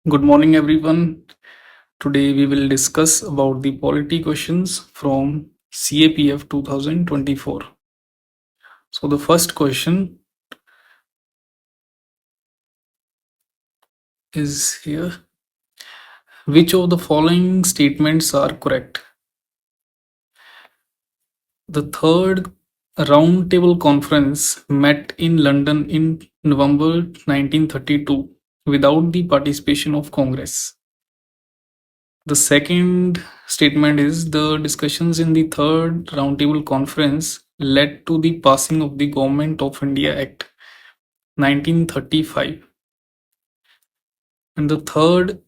Good morning, everyone. Today we will discuss about the polity questions from CAPF 2024. So the first question is here. Which of the following statements are correct? The third roundtable conference met in London in November 1932 without the participation of Congress. The second statement is the discussions in the third roundtable conference led to the passing of the Government of India Act 1935. And the third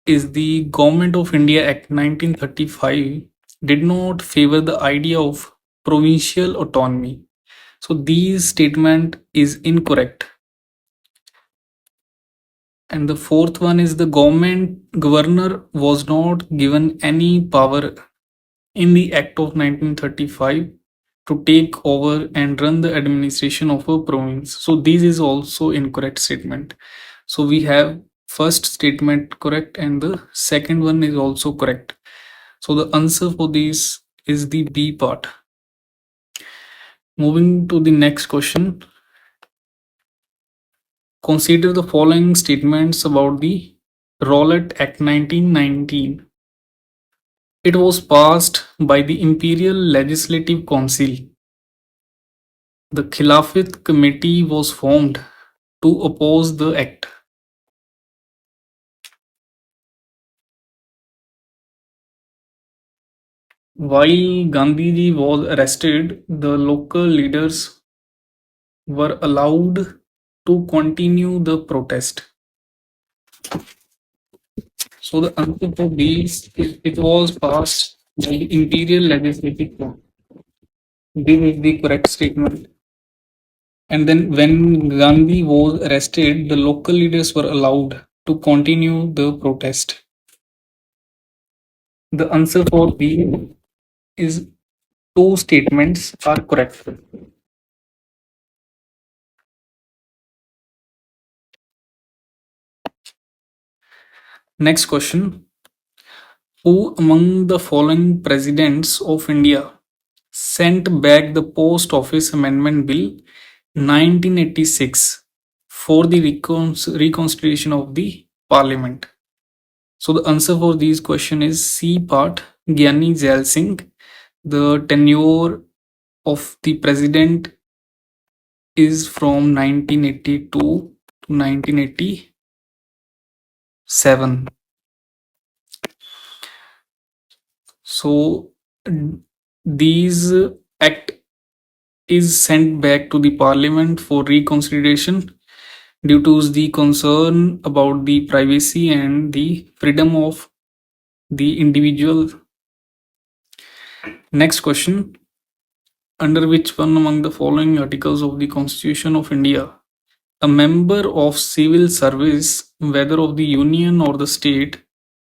is the Government of India Act 1935 did not favor the idea of provincial autonomy. So these statement is incorrect. And the fourth one is the governor was not given any power in the Act of 1935 to take over and run the administration of a province. So this is also incorrect statement. So we have first statement correct and the second one is also correct. So the answer for this is the B part. Moving to the next question. Consider the following statements about the Rowlatt Act 1919. It was passed by the Imperial Legislative Council. The Khilafat Committee was formed to oppose the act. While Gandhiji was arrested, the local leaders were allowed to continue the protest. So the answer for these is it was passed by the Imperial Legislative Council. This is the correct statement. And then when Gandhi was arrested, the local leaders were allowed to continue the protest. The answer for B is two statements are correct. Next question. Who among the following presidents of India sent back the Post Office Amendment Bill 1986 for the reconstitution of the Parliament? So the answer for this question is C part, Gyani Zail Singh. The tenure of the president is from 1982 to 1987. So these act is sent back to the parliament for reconsideration due to the concern about the privacy and the freedom of the individual. Next question. Under which one among the following articles of the Constitution of India a member of civil service, whether of the union or the state,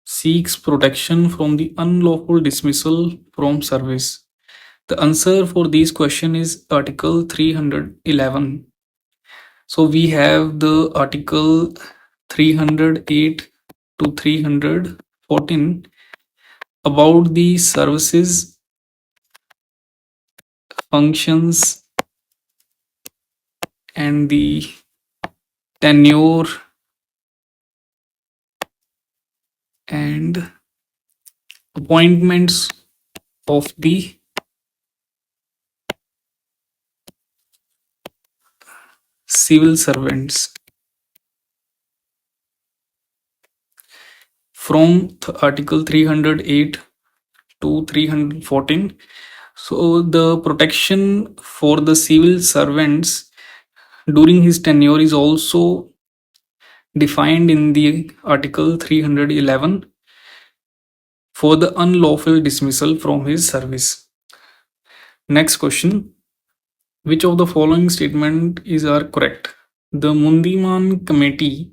seeks protection from the unlawful dismissal from service? The answer for this question is Article 311. So we have the Article 308 to 314 about the services, functions, and the tenure and appointments of the civil servants from Article 308 to 314. So the protection for the civil servants during his tenure is also defined in the Article 311 for the unlawful dismissal from his service. Next question. Which of the following statement is are correct? The Mundiman Committee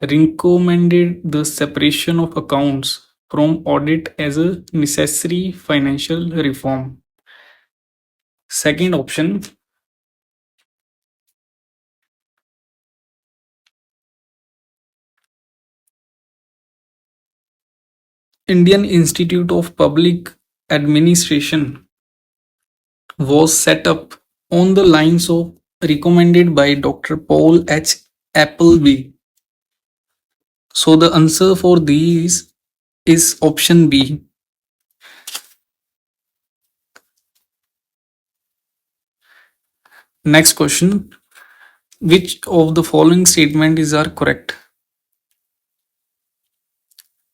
recommended the separation of accounts from audit as a necessary financial reform. Second option, Indian Institute of Public Administration was set up on the lines of recommended by Dr. Paul H. Appleby. So the answer for these is option B. Next question. Which of the following statements are correct?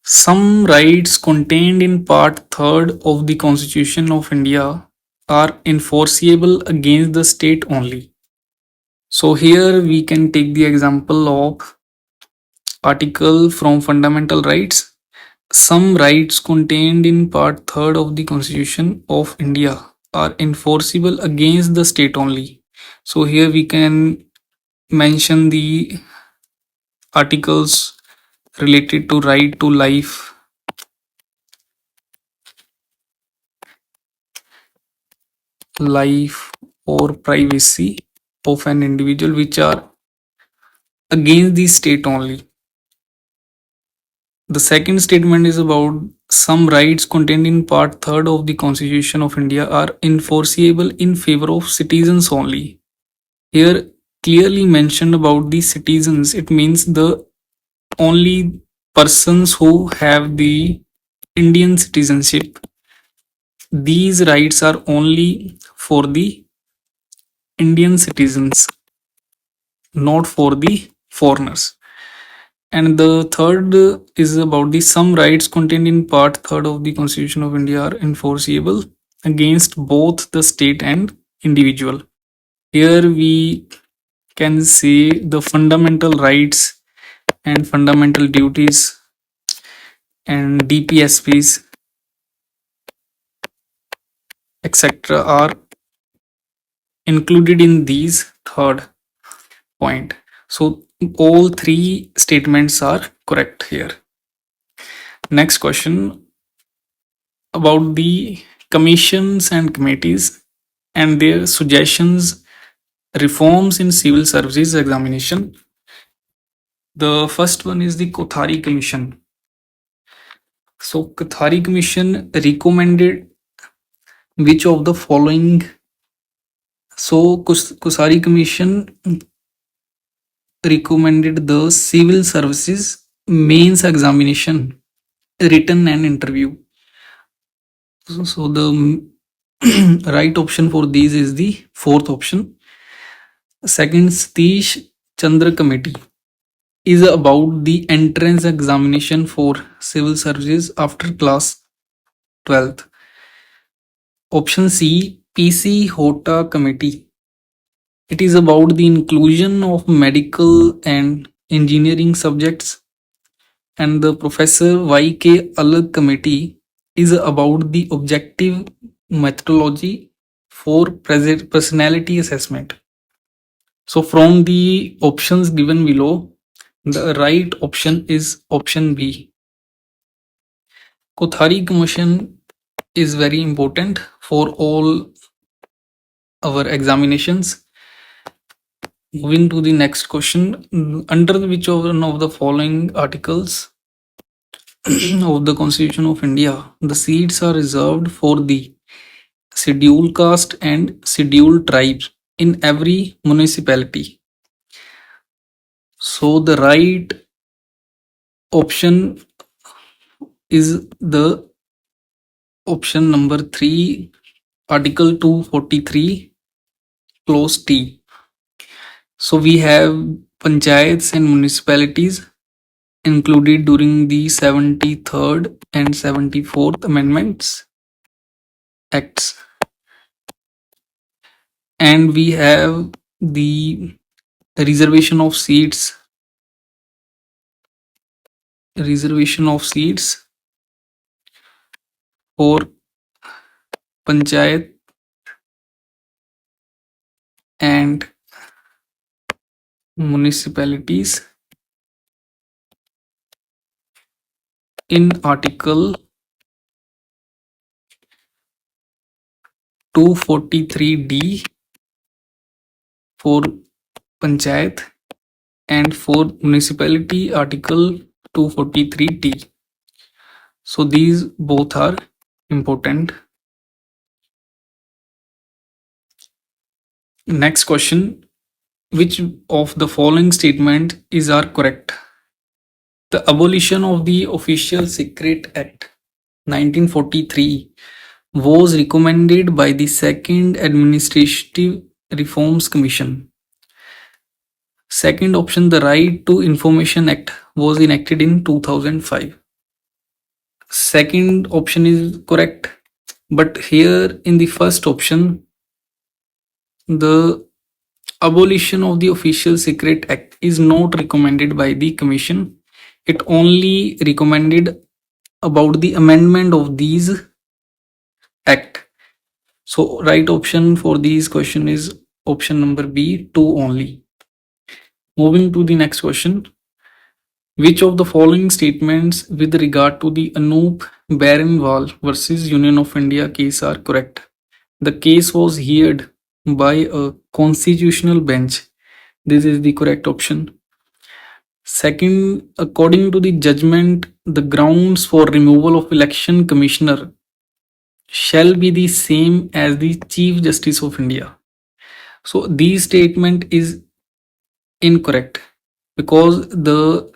Some rights contained in Part 3rd of the Constitution of India are enforceable against the state only. So here we can take the example of article from fundamental rights. Some rights contained in Part 3rd of the Constitution of India are enforceable against the state only. So here we can mention the articles related to right to life or privacy of an individual which are against the state only. The second statement is about some rights contained in Part 3rd of the Constitution of India are enforceable in favor of citizens only. Here clearly mentioned about the citizens, it means the only persons who have the Indian citizenship. These rights are only for the Indian citizens, not for the foreigners. And the third is about the some rights contained in Part 3rd of the Constitution of India are enforceable against both the state and individual. Here we can say the fundamental rights and fundamental duties and DPSPs etc. are included in these third point. So all three statements are correct here. Next question about the commissions and committees and their suggestions reforms in civil services examination. The first one is the Kothari Commission. So Kothari Commission recommended which of the following? So Kothari Commission recommended the civil services mains examination, written and interview. So the right option for these is the fourth option. Second, Satish Chandra Committee is about the entrance examination for civil services after class 12th. Option C, PC Hota Committee. It is about the inclusion of medical and engineering subjects. And the Professor Y.K. Alag Committee is about the objective methodology for personality assessment. So from the options given below, the right option is option B. Kothari Commission is very important for all our examinations. Moving to the next question, under which one of the following articles of the Constitution of India, the seats are reserved for the scheduled caste and scheduled tribes in every municipality? So the right option is the option number 3, Article 243, Clause T. So we have panchayats and municipalities included during the 73rd and 74th Amendments Acts. And we have the reservation of seats for panchayat and municipalities in Article 243D for panchayat and for municipality Article 243T. So these both are important. Next question: which of the following statement is are correct? The abolition of the Official Secret Act 1943 was recommended by the Second Administrative Reforms Commission. Second option, the Right to Information Act was enacted in 2005. Second option is correct, but here in the first option, the abolition of the Official Secret Act is not recommended by the Commission. It only recommended about the amendment of these act. So right option for these question is option number B, 2 only. Moving to the next question. Which of the following statements with regard to the Anup Barenwal versus Union of India case are correct? The case was heard by a constitutional bench. This is the correct option. Second, according to the judgment, the grounds for removal of election commissioner shall be the same as the Chief Justice of India. So this statement is incorrect because the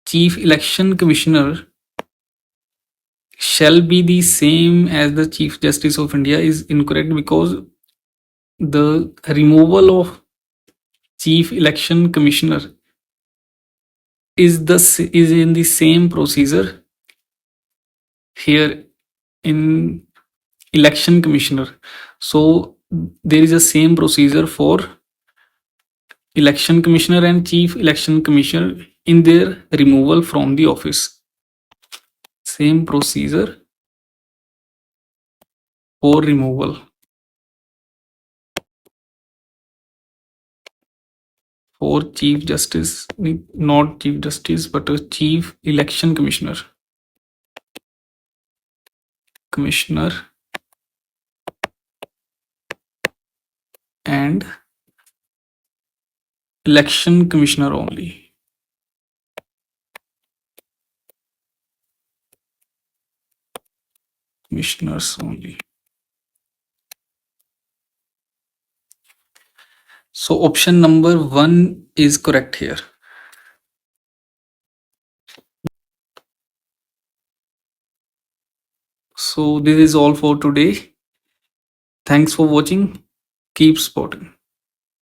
Chief Election Commissioner shall be the same as the Chief Justice of India is incorrect because the removal of Chief Election Commissioner is in the same procedure here in Election Commissioner. So there is a same procedure for Election Commissioner and Chief Election Commissioner in their removal from the office. Same procedure for removal for Chief Justice, not Chief Justice, but a Chief Election Commissioner. Commissioner and Election Commissioner only. Commissioners only. So option number 1 is correct here. So this is all for today. Thanks for watching. Keep sporting.